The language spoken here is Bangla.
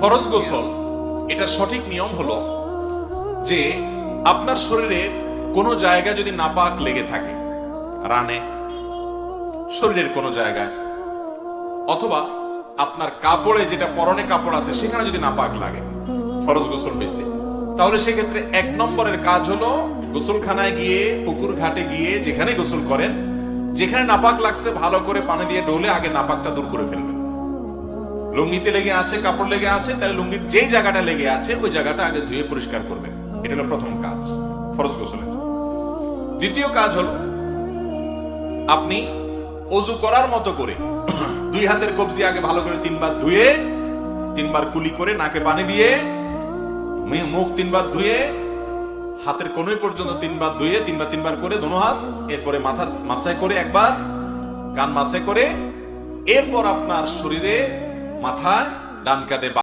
ফরজ গোসল এটার সঠিক নিয়ম হলো যে আপনার শরীরে কোনো জায়গা যদি নাপাক লেগে থাকে, রানে, শরীরের কোনো জায়গায়, অথবা আপনার কাপড়ে, যেটা পরনে কাপড় আছে সেখানে যদি নাপাক লাগে, ফরজ গোসল হয়েছে, তাহলে সেক্ষেত্রে 1 নম্বরের কাজ হলো গোসলখানায় গিয়ে, পুকুর ঘাটে গিয়ে, যেখানে গোসল করেন, যেখানে নাপাক লাগছে ভালো করে পানি দিয়ে ডলে আগে নাপাকটা দূর করে ফেলবেন। লুঙ্গিতে লেগে আছে, কাপড় লেগে আছে, তাহলে লুঙ্গির যেই জায়গাটা লেগে আছে ওই জায়গাটা আগে ধুয়ে পরিষ্কার করবেন। এটা হলো প্রথম কাজ ফরজ গোসলের। দ্বিতীয় কাজ হলো আপনি ওযু করার মতো করে 2 হাতের কবজি আগে ভালো করে 3 বার ধুয়ে, 3 বার কুলি করে, নাকে পানি দিয়ে, মুখ 3 বার ধুয়ে, হাতের কোণই পর্যন্ত 3 বার ধুয়ে, 3 বার করে দোনো হাত, এরপরে মাথা মাসাই করে একবার, কান মাসাই করে, এরপর আপনার শরীরে, মাথায়, ডান কাঁধে